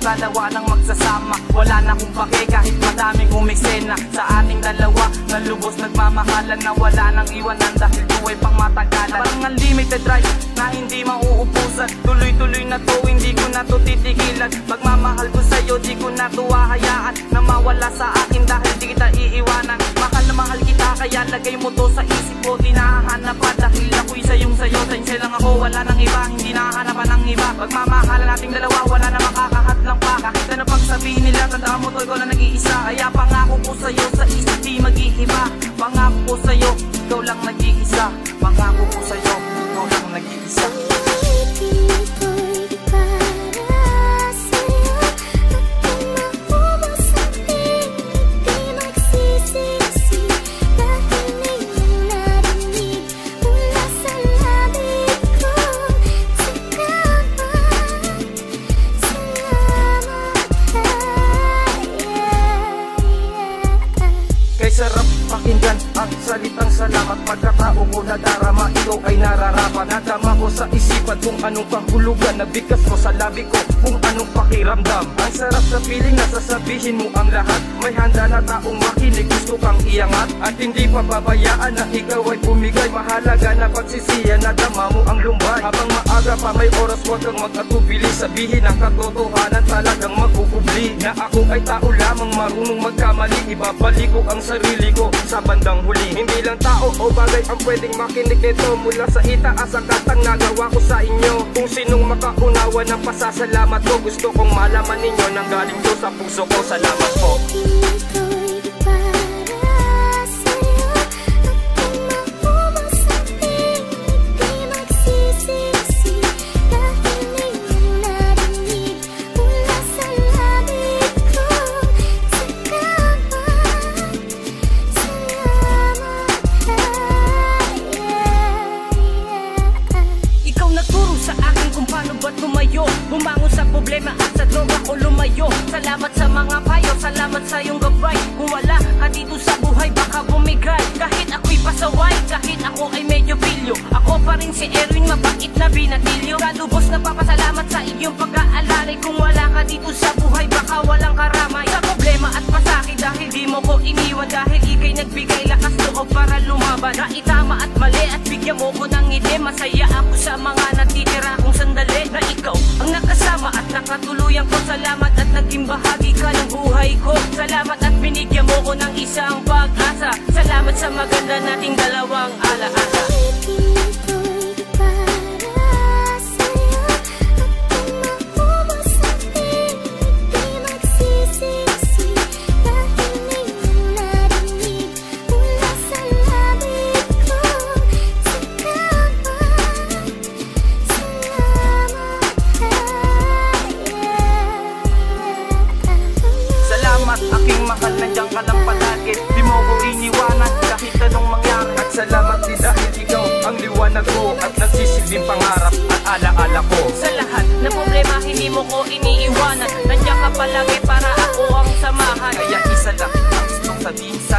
dalawa nang magsasama. Wala na akong pake kahit madaming umiksena sa ating dalawa. Nalubos nagmamahalan na wala nang iwanan dahil buhay pang matagalan. Parang unlimited drive na hindi mauubusan. Tuloy-tuloy na to, hindi ko na to titigilan. Pagmamahal ko sa'yo, di ko na to hahayaan na mawala sa akin dahil di kita iiwanan. Mahal na mahal kita, kaya lagay mo to sa isip ko. Di nahahanap pa dahil ako'y sayong sayo. Tansya lang ako, wala nang iba, hindi nahahanapan ng iba. Pagmamahalan nating dalawa, wala na makakahadlang pa. Kahit ano pang sabihin nila, tandaan mo to, ikaw lang nag-iisa. Kaya pangako ko sa'yo, sa isip di mag-iiba. Pangako ko sa'yo, ikaw lang nag-iisa. Pangako ko sa'yo, ikaw lang nag-iisa. Sarap pakinggan ang salitang salamat. Pagkatao ko nadarama, ikaw ay nararapat. Nadama ko sa isipan kung anong kahulugan. Nabigas ko sa labi ko kung anong pakiramdam. Ang sarap sa piling na sasabihin mo ang lahat. May handa na taong makinig, gusto kang iangat. At hindi pababayaan na ikaw ay bumigay. Mahalaga na pagsisiyan na dama mo ang lumbay. Habang maaga pa may oras, huwag kang mag-atubili. Sabihin ang katotohanan, talagang magkukubli. Na ako ay tao lamang marunong magkamali. Ibabalik ko ang sarili ko sa bandang huli. Hindi lang tao o bagay ang pwedeng makinig nito. Mula sa itaas ang katang nagawa ko sa inyo. Kung sinong makaunawa ng pasasalamat ko, gusto kong malaman ninyo nang galing to sa puso ko. Salamat po. Bumangon sa problema at sa droga ko lumayo. Salamat sa mga payo, salamat sa iyong gabay. Kung wala ka dito sa buhay, baka bumigay. Kahit ako'y pasaway, kahit ako ay medyo pilyo, ako pa rin si Erwin, mabait na binatilyo. Kalubos na papasalamat sa iyong pag-aalalay. Kung wala ka dito sa buhay, baka walang karamay. Sa problema at pasakit dahil di mo ko iniwan. Dahil ika'y nagbigay lakas loob para lumaban. Na itama at mali at bigyan mo ko ng ngiti. Masaya ako sa mga natitira kong sandali. Na ikaw ang nakasama at nakatuluyan ko. Salamat at naging bahagi ka ng buhay ko. Salamat at binigyan mo ko ng isang pag-asa. Salamat sa maganda nating dalawang alaala. Aking mahal, nandiyan ka lang palagi. Di mo ko iniwanan kahit anong mangyari. At salamat din dahil ikaw ang liwanag ko at nagsisilbing pangarap at alaala ko. Sa lahat na problema hindi mo ko iniiwanan. Nandiyan ka palagi para ako ang samahan. Kaya isa lang ang gustong sabihin sa